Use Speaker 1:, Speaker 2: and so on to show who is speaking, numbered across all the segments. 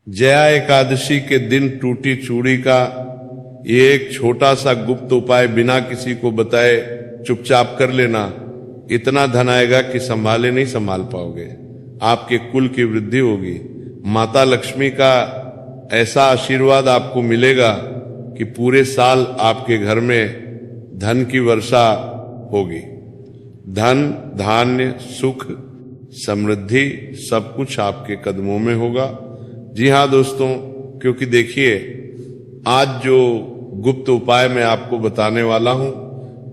Speaker 1: जया एकादशी के दिन टूटी चूड़ी का ये एक छोटा सा गुप्त उपाय बिना किसी को बताए चुपचाप कर लेना। इतना धन आएगा कि संभाले नहीं संभाल पाओगे। आपके कुल की वृद्धि होगी। माता लक्ष्मी का ऐसा आशीर्वाद आपको मिलेगा कि पूरे साल आपके घर में धन की वर्षा होगी। धन, धान्य, सुख, समृद्धि सब कुछ आपके कदमों में होगा। जी हाँ दोस्तों, क्योंकि देखिए आज जो गुप्त उपाय मैं आपको बताने वाला हूं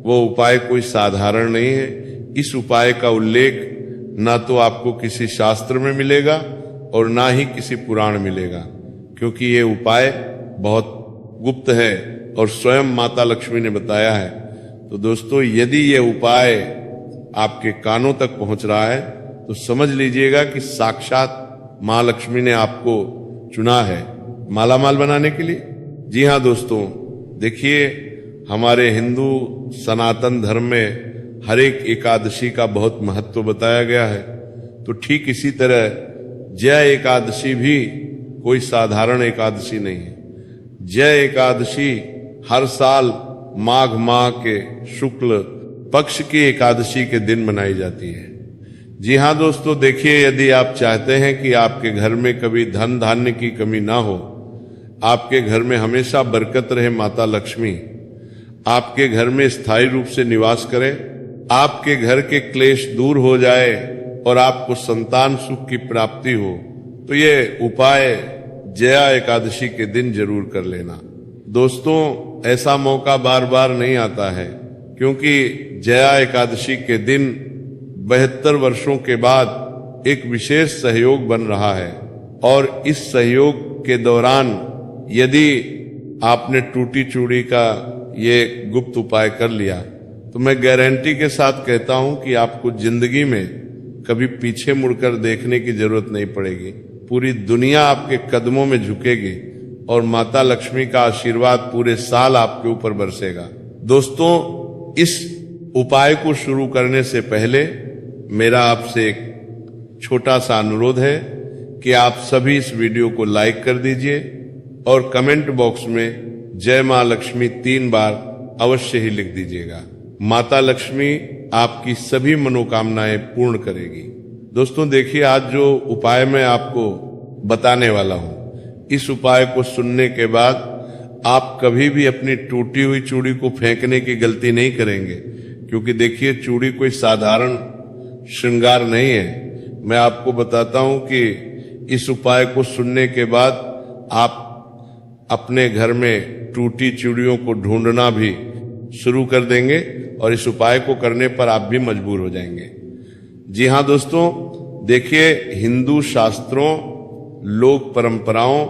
Speaker 1: वो उपाय कोई साधारण नहीं है। इस उपाय का उल्लेख ना तो आपको किसी शास्त्र में मिलेगा और ना ही किसी पुराण मिलेगा, क्योंकि ये उपाय बहुत गुप्त है और स्वयं माता लक्ष्मी ने बताया है। तो दोस्तों, यदि ये उपाय आपके कानों तक पहुंच रहा है तो समझ लीजिएगा कि साक्षात माँ लक्ष्मी ने आपको चुना है मालामाल बनाने के लिए। जी हाँ दोस्तों, देखिए हमारे हिंदू सनातन धर्म में हर एक एकादशी का बहुत महत्व बताया गया है। तो ठीक इसी तरह जय एकादशी भी कोई साधारण एकादशी नहीं है। जय एकादशी हर साल माघ माह के शुक्ल पक्ष की एकादशी के दिन मनाई जाती है। जी हाँ दोस्तों, देखिए यदि आप चाहते हैं कि आपके घर में कभी धन धान्य की कमी ना हो, आपके घर में हमेशा बरकत रहे, माता लक्ष्मी आपके घर में स्थायी रूप से निवास करे, आपके घर के क्लेश दूर हो जाए और आपको संतान सुख की प्राप्ति हो, तो ये उपाय जया एकादशी के दिन जरूर कर लेना। दोस्तों, ऐसा मौका बार बार नहीं आता है, क्योंकि जया एकादशी के दिन 72 वर्षों के बाद एक विशेष सहयोग बन रहा है। और इस सहयोग के दौरान यदि आपने टूटी चूड़ी का ये गुप्त उपाय कर लिया तो मैं गारंटी के साथ कहता हूं कि आपको जिंदगी में कभी पीछे मुड़कर देखने की जरूरत नहीं पड़ेगी। पूरी दुनिया आपके कदमों में झुकेगी और माता लक्ष्मी का आशीर्वाद पूरे साल आपके ऊपर बरसेगा। दोस्तों, इस उपाय को शुरू करने से पहले मेरा आपसे एक छोटा सा अनुरोध है कि आप सभी इस वीडियो को लाइक कर दीजिए और कमेंट बॉक्स में जय मां लक्ष्मी 3 बार अवश्य ही लिख दीजिएगा। माता लक्ष्मी आपकी सभी मनोकामनाएं पूर्ण करेगी। दोस्तों देखिए, आज जो उपाय मैं आपको बताने वाला हूं, इस उपाय को सुनने के बाद आप कभी भी अपनी टूटी हुई चूड़ी को फेंकने की गलती नहीं करेंगे, क्योंकि देखिए चूड़ी कोई साधारण श्रृंगार नहीं है। मैं आपको बताता हूं कि इस उपाय को सुनने के बाद आप अपने घर में टूटी चूड़ियों को ढूंढना भी शुरू कर देंगे और इस उपाय को करने पर आप भी मजबूर हो जाएंगे। जी हाँ दोस्तों, देखिए हिंदू शास्त्रों, लोक परंपराओं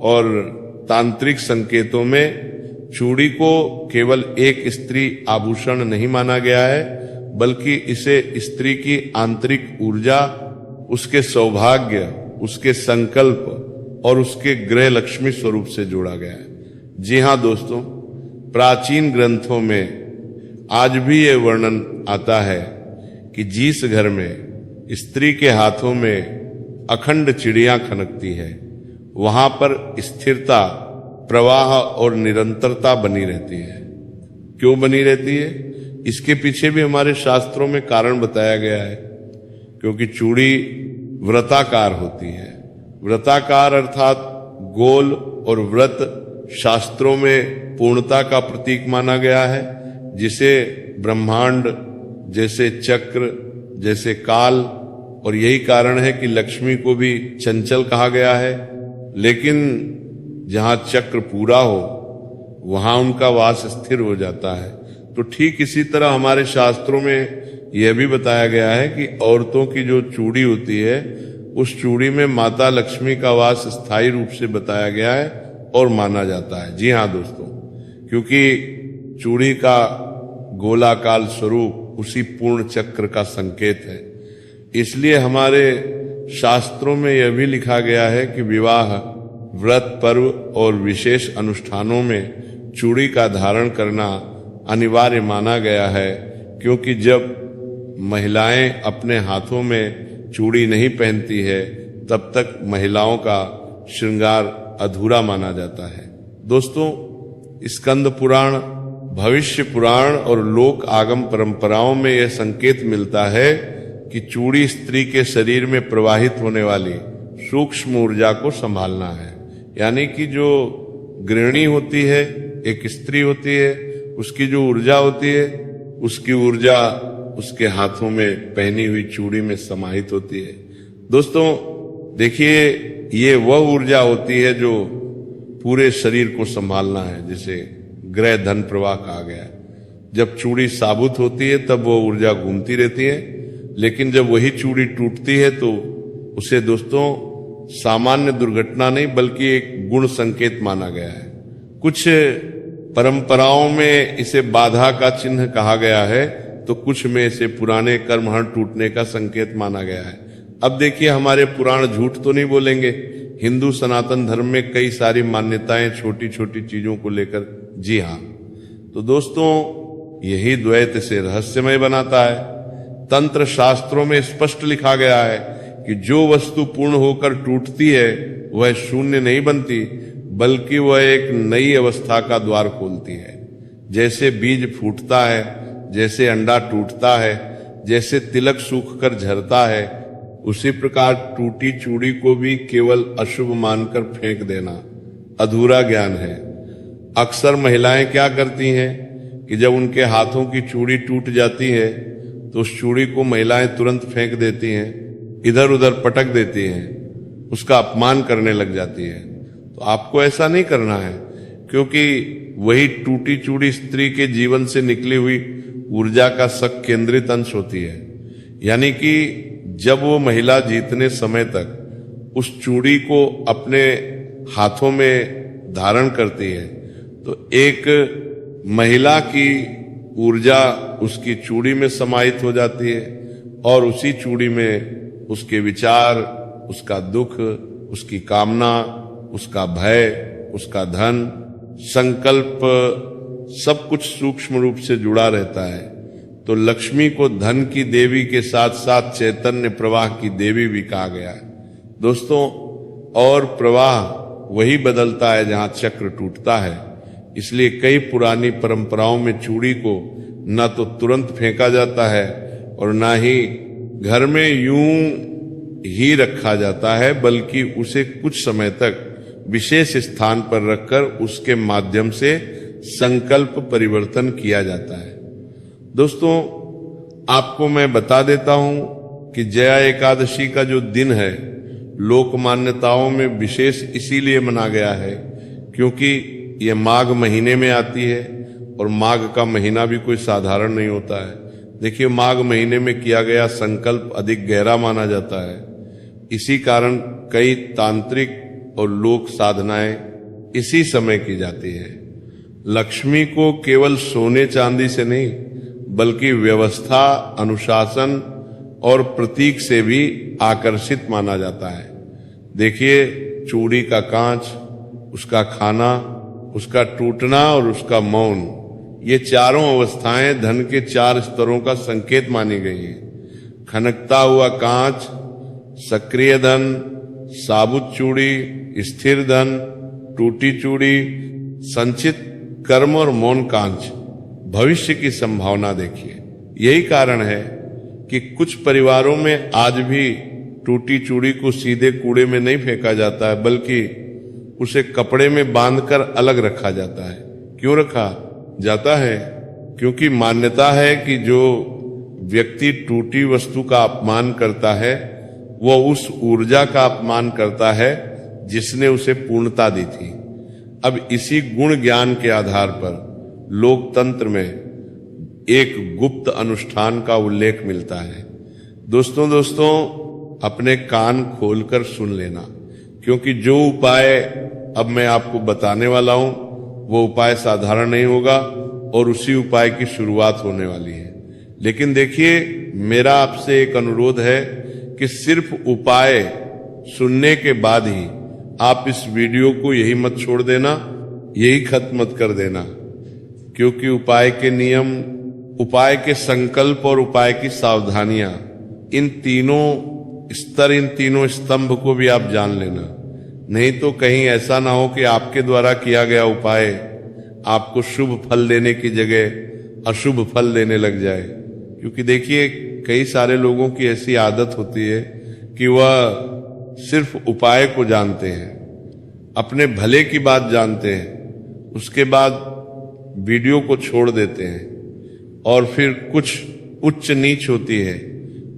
Speaker 1: और तांत्रिक संकेतों में चूड़ी को केवल एक स्त्री आभूषण नहीं माना गया है, बल्कि इसे स्त्री की आंतरिक ऊर्जा, उसके सौभाग्य, उसके संकल्प और उसके गृह लक्ष्मी स्वरूप से जोड़ा गया है। जी हाँ दोस्तों, प्राचीन ग्रंथों में आज भी ये वर्णन आता है कि जिस घर में स्त्री के हाथों में अखंड चिड़ियां खनकती है, वहां पर स्थिरता, प्रवाह और निरंतरता बनी रहती है। क्यों बनी रहती है? इसके पीछे भी हमारे शास्त्रों में कारण बताया गया है। क्योंकि चूड़ी व्रताकार होती है। व्रताकार अर्थात गोल, और व्रत शास्त्रों में पूर्णता का प्रतीक माना गया है, जिसे ब्रह्मांड, जैसे चक्र, जैसे काल, और यही कारण है कि लक्ष्मी को भी चंचल कहा गया है। लेकिन जहां चक्र पूरा हो वहां उनका वास स्थिर हो जाता है। तो ठीक इसी तरह हमारे शास्त्रों में यह भी बताया गया है कि औरतों की जो चूड़ी होती है, उस चूड़ी में माता लक्ष्मी का वास स्थायी रूप से बताया गया है और माना जाता है। जी हाँ दोस्तों, क्योंकि चूड़ी का गोलाकार स्वरूप उसी पूर्ण चक्र का संकेत है। इसलिए हमारे शास्त्रों में यह भी लिखा गया है कि विवाह, व्रत, पर्व और विशेष अनुष्ठानों में चूड़ी का धारण करना अनिवार्य माना गया है, क्योंकि जब महिलाएं अपने हाथों में चूड़ी नहीं पहनती है तब तक महिलाओं का श्रृंगार अधूरा माना जाता है। दोस्तों, स्कंद पुराण, भविष्य पुराण और लोक आगम परंपराओं में यह संकेत मिलता है कि चूड़ी स्त्री के शरीर में प्रवाहित होने वाली सूक्ष्म ऊर्जा को संभालना है। यानी कि जो गृहिणी होती है, एक स्त्री होती है, उसकी जो ऊर्जा होती है, उसकी ऊर्जा उसके हाथों में पहनी हुई चूड़ी में समाहित होती है। दोस्तों देखिए, ये वह ऊर्जा होती है जो पूरे शरीर को संभालना है, जिसे ग्रह धन प्रवाह कहा गया है। जब चूड़ी साबुत होती है तब वो ऊर्जा घूमती रहती है, लेकिन जब वही चूड़ी टूटती है तो उसे दोस्तों सामान्य दुर्घटना नहीं बल्कि एक गुण संकेत माना गया है। कुछ परंपराओं में इसे बाधा का चिन्ह कहा गया है, तो कुछ में इसे पुराने कर्महण टूटने का संकेत माना गया है। अब देखिए, हमारे पुराण झूठ तो नहीं बोलेंगे। हिंदू सनातन धर्म में कई सारी मान्यताएं छोटी छोटी चीजों को लेकर, जी हाँ। तो दोस्तों, यही द्वैत से रहस्यमय बनाता है। तंत्र शास्त्रों में स्पष्ट लिखा गया है कि जो वस्तु पूर्ण होकर टूटती है वह शून्य नहीं बनती, बल्कि वह एक नई अवस्था का द्वार खोलती है। जैसे बीज फूटता है, जैसे अंडा टूटता है, जैसे तिलक सूख कर झरता है, उसी प्रकार टूटी चूड़ी को भी केवल अशुभ मानकर फेंक देना अधूरा ज्ञान है। अक्सर महिलाएं क्या करती हैं कि जब उनके हाथों की चूड़ी टूट जाती है तो उस चूड़ी को महिलाएं तुरंत फेंक देती हैं, इधर उधर पटक देती हैं, उसका अपमान करने लग जाती है। तो आपको ऐसा नहीं करना है, क्योंकि वही टूटी चूड़ी स्त्री के जीवन से निकली हुई ऊर्जा का सक केंद्रित अंश होती है। यानी कि जब वो महिला जीतने समय तक उस चूड़ी को अपने हाथों में धारण करती है तो एक महिला की ऊर्जा उसकी चूड़ी में समाहित हो जाती है और उसी चूड़ी में उसके विचार, उसका दुख, उसकी कामना, उसका भय, उसका धन, संकल्प, सब कुछ सूक्ष्म रूप से जुड़ा रहता है। तो लक्ष्मी को धन की देवी के साथ साथ चैतन्य प्रवाह की देवी भी कहा गया है। दोस्तों, और प्रवाह वही बदलता है जहां चक्र टूटता है। इसलिए कई पुरानी परंपराओं में चूड़ी को न तो तुरंत फेंका जाता है और न ही घर में यूं ही रखा जाता है, बल्कि उसे कुछ समय तक विशेष स्थान पर रखकर उसके माध्यम से संकल्प परिवर्तन किया जाता है। दोस्तों, आपको मैं बता देता हूं कि जया एकादशी का जो दिन है लोक मान्यताओं में विशेष इसीलिए मना गया है क्योंकि ये माघ महीने में आती है और माघ का महीना भी कोई साधारण नहीं होता है। देखिए, माघ महीने में किया गया संकल्प अधिक गहरा माना जाता है। इसी कारण कई तांत्रिक और लोक साधनाएं इसी समय की जाती है। लक्ष्मी को केवल सोने चांदी से नहीं बल्कि व्यवस्था, अनुशासन और प्रतीक से भी आकर्षित माना जाता है। देखिए, चूड़ी का कांच, उसका खाना, उसका टूटना और उसका मौन, ये चारों अवस्थाएं धन के 4 स्तरों का संकेत मानी गई हैं। खनकता हुआ कांच सक्रिय धन, साबुत चूड़ी स्थिर धन, टूटी चूड़ी संचित कर्म और मौन कांच भविष्य की संभावना। देखिए, यही कारण है कि कुछ परिवारों में आज भी टूटी चूड़ी को सीधे कूड़े में नहीं फेंका जाता है, बल्कि उसे कपड़े में बांधकर अलग रखा जाता है। क्यों रखा जाता है? क्योंकि मान्यता है कि जो व्यक्ति टूटी वस्तु का अपमान करता है वह उस ऊर्जा का अपमान करता है जिसने उसे पूर्णता दी थी। अब इसी गुण ज्ञान के आधार पर लोकतंत्र में एक गुप्त अनुष्ठान का उल्लेख मिलता है। दोस्तों, अपने कान खोलकर सुन लेना, क्योंकि जो उपाय अब मैं आपको बताने वाला हूं वो उपाय साधारण नहीं होगा और उसी उपाय की शुरुआत होने वाली है। लेकिन देखिए, मेरा आपसे एक अनुरोध है कि सिर्फ उपाय सुनने के बाद ही आप इस वीडियो को यही मत छोड़ देना, यही खत्म मत कर देना, क्योंकि उपाय के नियम, उपाय के संकल्प और उपाय की सावधानियां, इन तीनों स्तर, इन तीनों स्तंभ को भी आप जान लेना। नहीं तो कहीं ऐसा ना हो कि आपके द्वारा किया गया उपाय आपको शुभ फल देने की जगह अशुभ फल देने लग जाए। क्योंकि देखिए कई सारे लोगों की ऐसी आदत होती है कि वह सिर्फ उपाय को जानते हैं, अपने भले की बात जानते हैं, उसके बाद वीडियो को छोड़ देते हैं और फिर कुछ उच्च नीच होती है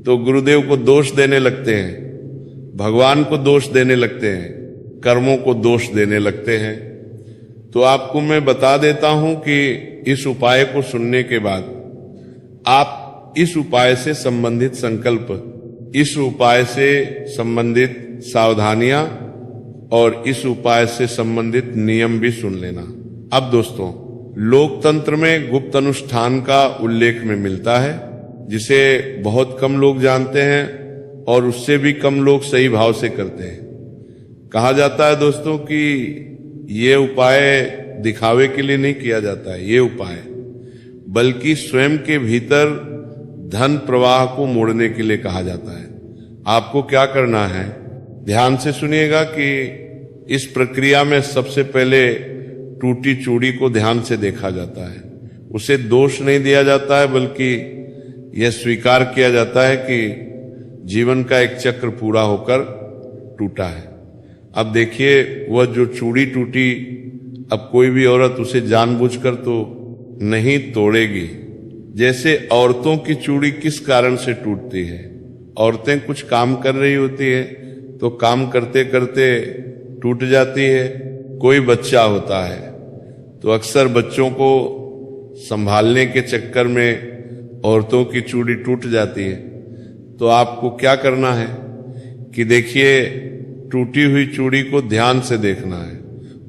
Speaker 1: तो गुरुदेव को दोष देने लगते हैं, भगवान को दोष देने लगते हैं, कर्मों को दोष देने लगते हैं। तो आपको मैं बता देता हूं कि इस उपाय को सुनने के बाद आप इस उपाय से संबंधित संकल्प, इस उपाय से संबंधित सावधानियां और इस उपाय से संबंधित नियम भी सुन लेना। अब दोस्तों, लोकतंत्र में गुप्त अनुष्ठान का उल्लेख में मिलता है जिसे बहुत कम लोग जानते हैं और उससे भी कम लोग सही भाव से करते हैं। कहा जाता है दोस्तों कि ये उपाय दिखावे के लिए नहीं किया जाता है, ये उपाय बल्कि स्वयं के भीतर धन प्रवाह को मोड़ने के लिए कहा जाता है। आपको क्या करना है, ध्यान से सुनिएगा कि इस प्रक्रिया में सबसे पहले टूटी चूड़ी को ध्यान से देखा जाता है। उसे दोष नहीं दिया जाता है बल्कि यह स्वीकार किया जाता है कि जीवन का एक चक्र पूरा होकर टूटा है। अब देखिए वह जो चूड़ी टूटी, अब कोई भी औरत उसे जानबूझकर तो नहीं तोड़ेगी। जैसे औरतों की चूड़ी किस कारण से टूटती है, औरतें कुछ काम कर रही होती है तो काम करते करते टूट जाती है। कोई बच्चा होता है तो अक्सर बच्चों को संभालने के चक्कर में औरतों की चूड़ी टूट जाती है। तो आपको क्या करना है कि देखिए टूटी हुई चूड़ी को ध्यान से देखना है,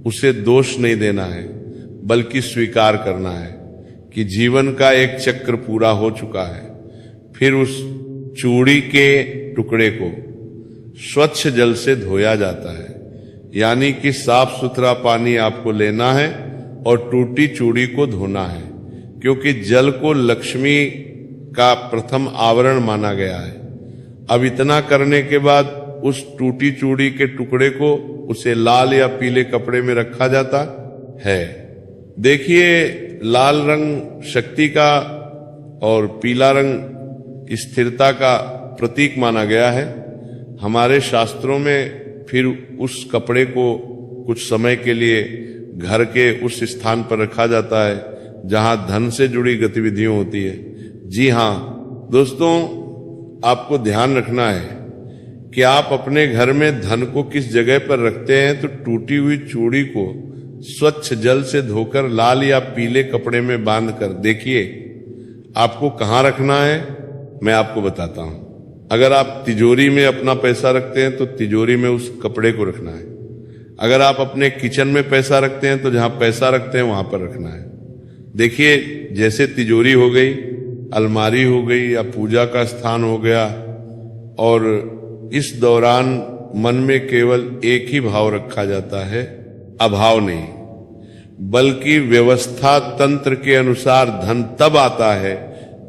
Speaker 1: उसे दोष नहीं देना है बल्कि स्वीकार करना है कि जीवन का एक चक्र पूरा हो चुका है। फिर उस चूड़ी के टुकड़े को स्वच्छ जल से धोया जाता है, यानी कि साफ सुथरा पानी आपको लेना है और टूटी चूड़ी को धोना है, क्योंकि जल को लक्ष्मी का प्रथम आवरण माना गया है। अब इतना करने के बाद उस टूटी चूड़ी के टुकड़े को उसे लाल या पीले कपड़े में रखा जाता है। देखिए लाल रंग शक्ति का और पीला रंग स्थिरता का प्रतीक माना गया है। हमारे शास्त्रों में फिर उस कपड़े को कुछ समय के लिए घर के उस स्थान पर रखा जाता है जहां धन से जुड़ी गतिविधियां होती है। जी हां दोस्तों, आपको ध्यान रखना है कि आप अपने घर में धन को किस जगह पर रखते हैं। तो टूटी हुई चूड़ी को स्वच्छ जल से धोकर लाल या पीले कपड़े में बांधकर देखिए आपको कहां रखना है, मैं आपको बताता हूं। अगर आप तिजोरी में अपना पैसा रखते हैं तो तिजोरी में उस कपड़े को रखना है। अगर आप अपने किचन में पैसा रखते हैं तो जहां पैसा रखते हैं वहां पर रखना है। देखिए जैसे तिजोरी हो गई, अलमारी हो गई या पूजा का स्थान हो गया, और इस दौरान मन में केवल एक ही भाव रखा जाता है, अभाव नहीं, बल्कि व्यवस्था तंत्र के अनुसार धन तब आता है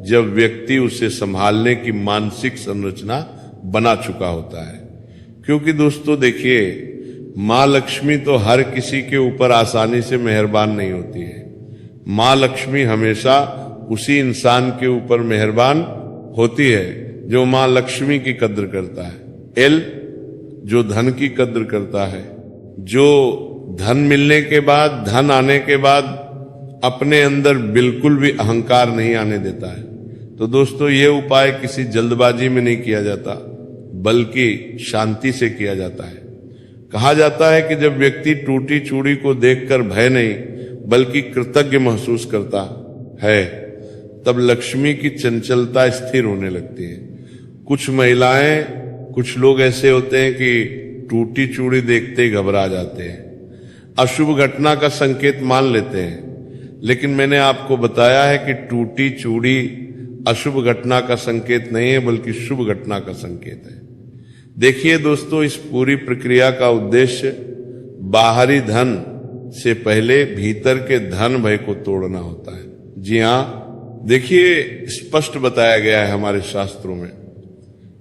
Speaker 1: जब व्यक्ति उसे संभालने की मानसिक संरचना बना चुका होता है। क्योंकि दोस्तों देखिए, माँ लक्ष्मी तो हर किसी के ऊपर आसानी से मेहरबान नहीं होती है। माँ लक्ष्मी हमेशा उसी इंसान के ऊपर मेहरबान होती है जो माँ लक्ष्मी की कद्र करता है। एल जो धन की कद्र करता है, जो धन मिलने के बाद, धन आने के बाद अपने अंदर बिल्कुल भी अहंकार नहीं आने देता है। तो दोस्तों ये उपाय किसी जल्दबाजी में नहीं किया जाता बल्कि शांति से किया जाता है। कहा जाता है कि जब व्यक्ति टूटी चूड़ी को देखकर भय नहीं बल्कि कृतज्ञ महसूस करता है तब लक्ष्मी की चंचलता स्थिर होने लगती है। कुछ महिलाएं, कुछ लोग ऐसे होते हैं कि टूटी चूड़ी देखते ही घबरा जाते हैं, अशुभ घटना का संकेत मान लेते हैं। लेकिन मैंने आपको बताया है कि टूटी चूड़ी अशुभ घटना का संकेत नहीं है बल्कि शुभ घटना का संकेत है। देखिए दोस्तों, इस पूरी प्रक्रिया का उद्देश्य बाहरी धन से पहले भीतर के धन भय को तोड़ना होता है। जी हां, देखिए स्पष्ट बताया गया है हमारे शास्त्रों में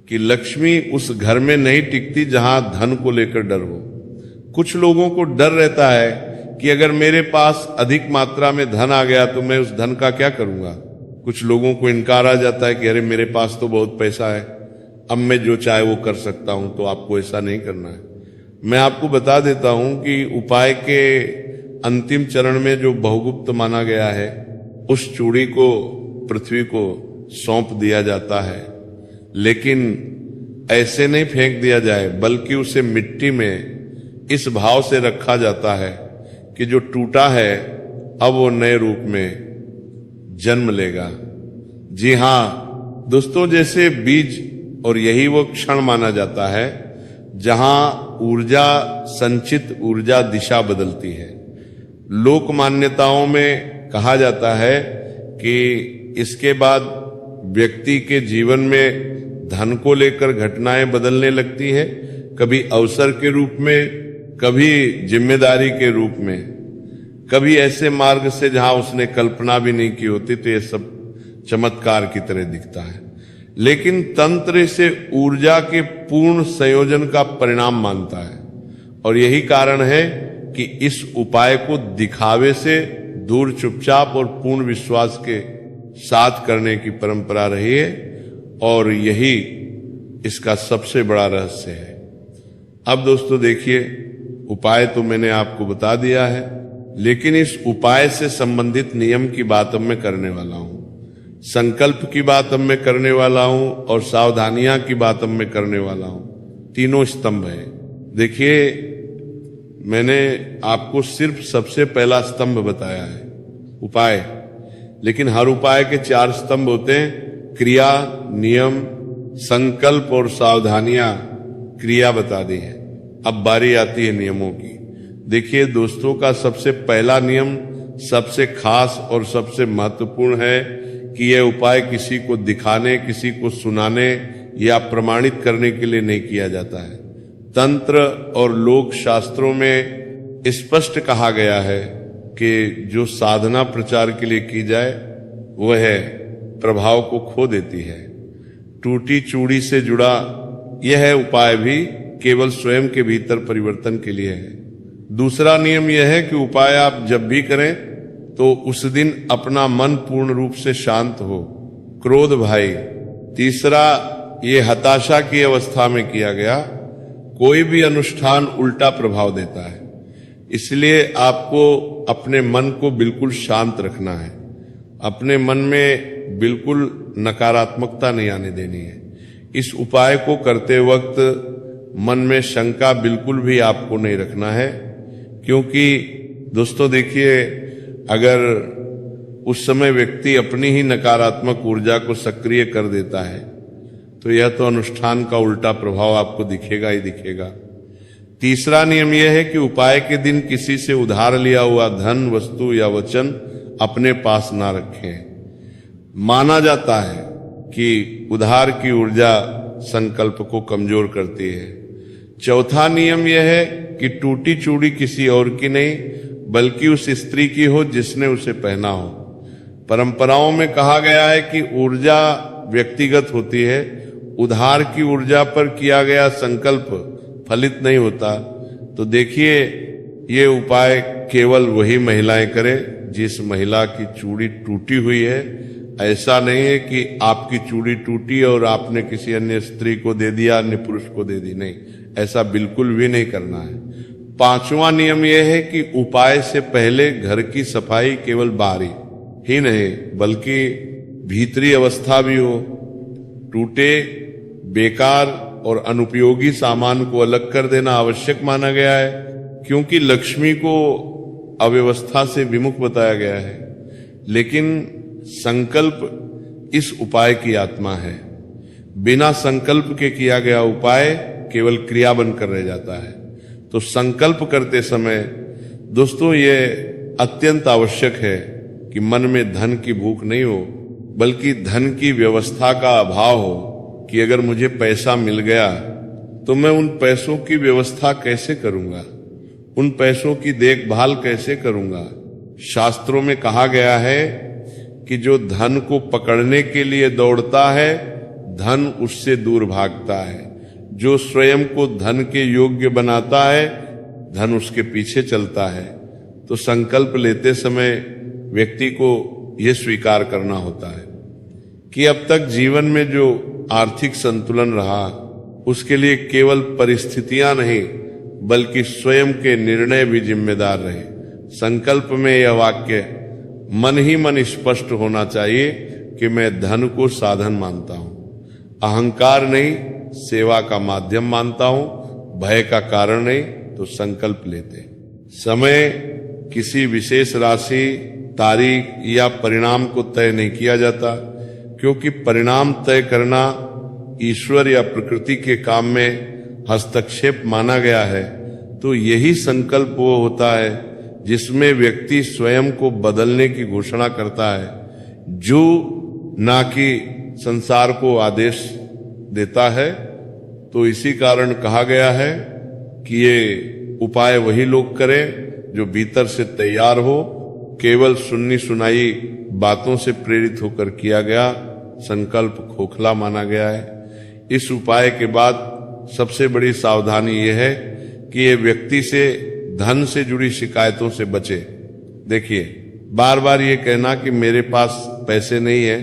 Speaker 1: कि लक्ष्मी उस घर में नहीं टिकती जहां धन को लेकर डर हो, कुछ लोगों को डर रहता है कि अगर मेरे पास अधिक मात्रा में धन आ गया तो मैं उस धन का क्या करूंगा। कुछ लोगों को इनकार आ जाता है कि अरे मेरे पास तो बहुत पैसा है, अब मैं जो चाहे वो कर सकता हूं। तो आपको ऐसा नहीं करना है। मैं आपको बता देता हूं कि उपाय के अंतिम चरण में जो बहुगुप्त माना गया है, उस चूड़ी को पृथ्वी को सौंप दिया जाता है, लेकिन ऐसे नहीं फेंक दिया जाए, बल्कि उसे मिट्टी में इस भाव से रखा जाता है कि जो टूटा है अब वो नए रूप में जन्म लेगा। जी हां दोस्तों, जैसे बीज, और यही वो क्षण माना जाता है जहां ऊर्जा, संचित ऊर्जा दिशा बदलती है। लोक मान्यताओं में कहा जाता है कि इसके बाद व्यक्ति के जीवन में धन को लेकर घटनाएं बदलने लगती है, कभी अवसर के रूप में, कभी जिम्मेदारी के रूप में, कभी ऐसे मार्ग से जहां उसने कल्पना भी नहीं की होती। तो ये सब चमत्कार की तरह दिखता है, लेकिन तंत्र इसे ऊर्जा के पूर्ण संयोजन का परिणाम मानता है। और यही कारण है कि इस उपाय को दिखावे से दूर चुपचाप और पूर्ण विश्वास के साथ करने की परंपरा रही है, और यही इसका सबसे बड़ा रहस्य है। अब दोस्तों देखिए, उपाय तो मैंने आपको बता दिया है, लेकिन इस उपाय से संबंधित नियम की बात अब मैं करने वाला हूं, संकल्प की बात अब मैं करने वाला हूं, और सावधानियां की बात अब मैं करने वाला हूं। तीनों स्तंभ है। देखिए, मैंने आपको सिर्फ सबसे पहला स्तंभ बताया है, उपाय, लेकिन हर उपाय के 4 स्तंभ होते हैं, क्रिया, नियम, संकल्प और सावधानियां। क्रिया बता दी है, अब बारी आती है नियमों की। देखिए दोस्तों, का सबसे पहला नियम सबसे खास और सबसे महत्वपूर्ण है कि यह उपाय किसी को दिखाने, किसी को सुनाने या प्रमाणित करने के लिए नहीं किया जाता है। तंत्र और लोक शास्त्रों में स्पष्ट कहा गया है कि जो साधना प्रचार के लिए की जाए वह प्रभाव को खो देती है। टूटी चूड़ी से जुड़ा यह उपाय भी केवल स्वयं के भीतर परिवर्तन के लिए है। दूसरा नियम यह है कि उपाय आप जब भी करें तो उस दिन अपना मन पूर्ण रूप से शांत हो, क्रोध भाई। तीसरा, ये हताशा की अवस्था में किया गया कोई भी अनुष्ठान उल्टा प्रभाव देता है, इसलिए आपको अपने मन को बिल्कुल शांत रखना है। अपने मन में बिल्कुल नकारात्मकता नहीं आने देनी है। इस उपाय को करते वक्त मन में शंका बिल्कुल भी आपको नहीं रखना है, क्योंकि दोस्तों देखिए, अगर उस समय व्यक्ति अपनी ही नकारात्मक ऊर्जा को सक्रिय कर देता है तो यह तो अनुष्ठान का उल्टा प्रभाव आपको दिखेगा ही दिखेगा। तीसरा नियम यह है कि उपाय के दिन किसी से उधार लिया हुआ धन, वस्तु या वचन अपने पास ना रखें। माना जाता है कि उधार की ऊर्जा संकल्प को कमजोर करती है। चौथा नियम यह है कि टूटी चूड़ी किसी और की नहीं बल्कि उस स्त्री की हो जिसने उसे पहना हो। परंपराओं में कहा गया है कि ऊर्जा व्यक्तिगत होती है, उधार की ऊर्जा पर किया गया संकल्प फलित नहीं होता। तो देखिए, ये उपाय केवल वही महिलाएं करें जिस महिला की चूड़ी टूटी हुई है। ऐसा नहीं है कि आपकी चूड़ी टूटी और आपने किसी अन्य स्त्री को दे दिया, अन्य पुरुष को दे दी, नहीं, ऐसा बिल्कुल भी नहीं करना है। पांचवा नियम यह है कि उपाय से पहले घर की सफाई केवल बाहरी ही नहीं बल्कि भीतरी अवस्था भी हो। टूटे, बेकार और अनुपयोगी सामान को अलग कर देना आवश्यक माना गया है, क्योंकि लक्ष्मी को अव्यवस्था से विमुख बताया गया है। लेकिन संकल्प इस उपाय की आत्मा है। बिना संकल्प के किया गया उपाय केवल क्रिया बनकर रह जाता है। तो संकल्प करते समय दोस्तों ये अत्यंत आवश्यक है कि मन में धन की भूख नहीं हो, बल्कि धन की व्यवस्था का अभाव हो कि अगर मुझे पैसा मिल गया तो मैं उन पैसों की व्यवस्था कैसे करूंगा, उन पैसों की देखभाल कैसे करूंगा। शास्त्रों में कहा गया है कि जो धन को पकड़ने के लिए दौड़ता है धन उससे दूर भागता है। जो स्वयं को धन के योग्य बनाता है धन उसके पीछे चलता है, तो संकल्प लेते समय व्यक्ति को यह स्वीकार करना होता है कि अब तक जीवन में जो आर्थिक संतुलन रहा उसके लिए केवल परिस्थितियां नहीं बल्कि स्वयं के निर्णय भी जिम्मेदार रहे। संकल्प में यह वाक्य मन ही मन स्पष्ट होना चाहिए कि मैं धन को साधन मानता हूं, अहंकार नहीं सेवा का माध्यम मानता हूं, भय का कारण नहीं तो संकल्प लेते। समय किसी विशेष राशि, तारीख या परिणाम को तय नहीं किया जाता, क्योंकि परिणाम तय करना ईश्वर या प्रकृति के काम में हस्तक्षेप माना गया है। तो यही संकल्प वो होता है जिसमें व्यक्ति स्वयं को बदलने की घोषणा करता है, जो ना कि संसार को आदेश देता है। तो इसी कारण कहा गया है कि ये उपाय वही लोग करें जो भीतर से तैयार हो। केवल सुन्नी सुनाई बातों से प्रेरित होकर किया गया संकल्प खोखला माना गया है। इस उपाय के बाद सबसे बड़ी सावधानी यह है कि ये व्यक्ति से धन से जुड़ी शिकायतों से बचे। देखिए, बार बार ये कहना कि मेरे पास पैसे नहीं है,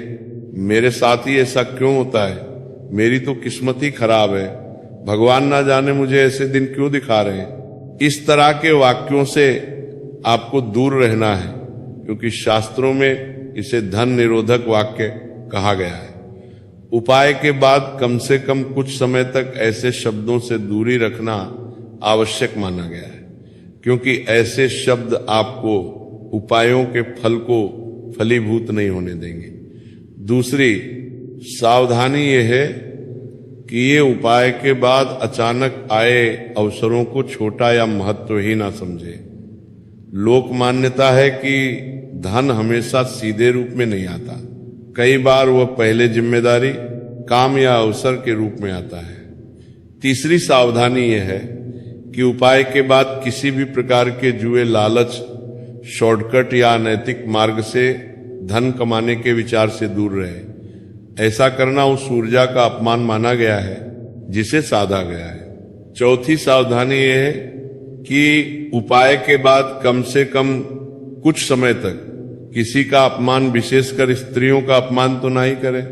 Speaker 1: मेरे साथ ही ऐसा क्यों होता है, मेरी तो किस्मत ही खराब है, भगवान ना जाने मुझे ऐसे दिन क्यों दिखा रहे हैं, इस तरह के वाक्यों से आपको दूर रहना है, क्योंकि शास्त्रों में इसे धन निरोधक वाक्य कहा गया है। उपाय के बाद कम से कम कुछ समय तक ऐसे शब्दों से दूरी रखना आवश्यक माना गया है, क्योंकि ऐसे शब्द आपको उपायों के फल को फलीभूत नहीं होने देंगे। दूसरी सावधानी यह है कि ये उपाय के बाद अचानक आए अवसरों को छोटा या महत्वहीन ना समझे। लोक मान्यता है कि धन हमेशा सीधे रूप में नहीं आता, कई बार वह पहले जिम्मेदारी, काम या अवसर के रूप में आता है। तीसरी सावधानी यह है कि उपाय के बाद किसी भी प्रकार के जुए, लालच, शॉर्टकट या अनैतिक मार्ग से धन कमाने के विचार से दूर रहे। ऐसा करना उस ऊर्जा का अपमान माना गया है जिसे साधा गया है। चौथी सावधानी यह है कि उपाय के बाद कम से कम कुछ समय तक किसी का अपमान, विशेषकर स्त्रियों का अपमान तो ना ही करें,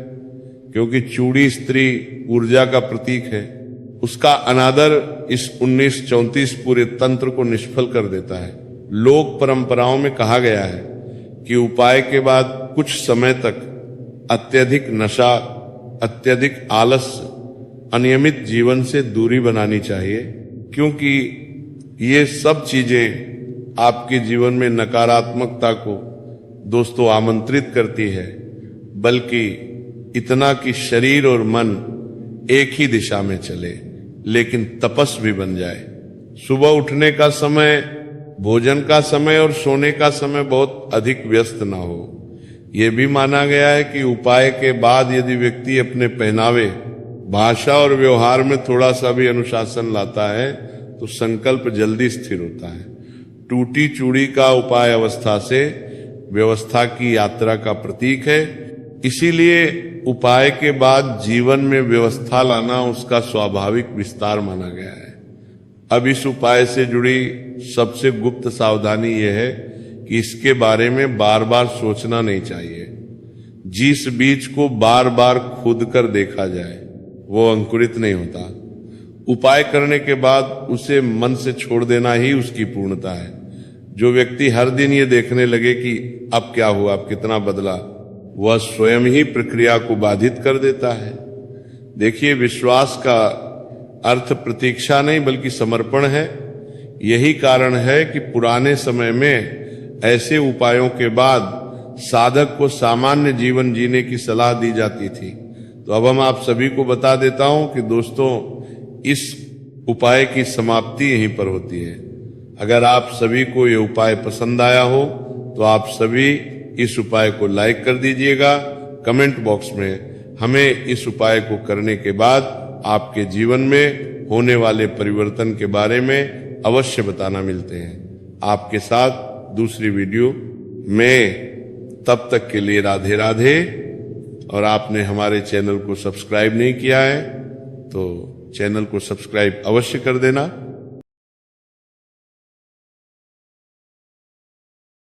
Speaker 1: क्योंकि चूड़ी स्त्री ऊर्जा का प्रतीक है। उसका अनादर इस 1934 पूरे तंत्र को निष्फल कर देता है। लोक परंपराओं में कहा गया है कि उपाय के बाद कुछ समय तक अत्यधिक नशा, अत्यधिक आलस्य, अनियमित जीवन से दूरी बनानी चाहिए, क्योंकि ये सब चीजें आपके जीवन में नकारात्मकता को दोस्तों आमंत्रित करती है, बल्कि इतना कि शरीर और मन एक ही दिशा में चले, लेकिन तपस्वी बन जाए। सुबह उठने का समय, भोजन का समय और सोने का समय बहुत अधिक व्यस्त ना हो। यह भी माना गया है कि उपाय के बाद यदि व्यक्ति अपने पहनावे, भाषा और व्यवहार में थोड़ा सा भी अनुशासन लाता है तो संकल्प जल्दी स्थिर होता है। टूटी चूड़ी का उपाय अवस्था से व्यवस्था की यात्रा का प्रतीक है, इसीलिए उपाय के बाद जीवन में व्यवस्था लाना उसका स्वाभाविक विस्तार माना गया है। अब इस उपाय से जुड़ी सबसे गुप्त सावधानी यह है कि इसके बारे में बार बार सोचना नहीं चाहिए। जिस बीज को बार बार खोद कर देखा जाए वो अंकुरित नहीं होता। उपाय करने के बाद उसे मन से छोड़ देना ही उसकी पूर्णता है। जो व्यक्ति हर दिन ये देखने लगे कि अब क्या हुआ, अब कितना बदला, वह स्वयं ही प्रक्रिया को बाधित कर देता है। देखिए, विश्वास का अर्थ प्रतीक्षा नहीं बल्कि समर्पण है। यही कारण है कि पुराने समय में ऐसे उपायों के बाद साधक को सामान्य जीवन जीने की सलाह दी जाती थी। तो अब हम आप सभी को बता देता हूं कि दोस्तों, इस उपाय की समाप्ति यहीं पर होती है। अगर आप सभी को ये उपाय पसंद आया हो तो आप सभी इस उपाय को लाइक कर दीजिएगा। कमेंट बॉक्स में हमें इस उपाय को करने के बाद आपके जीवन में होने वाले परिवर्तन के बारे में अवश्य बताना। मिलते हैं आपके साथ दूसरी वीडियो में। तब तक के लिए राधे राधे। और आपने हमारे चैनल को सब्सक्राइब नहीं किया है तो चैनल को सब्सक्राइब अवश्य कर देना।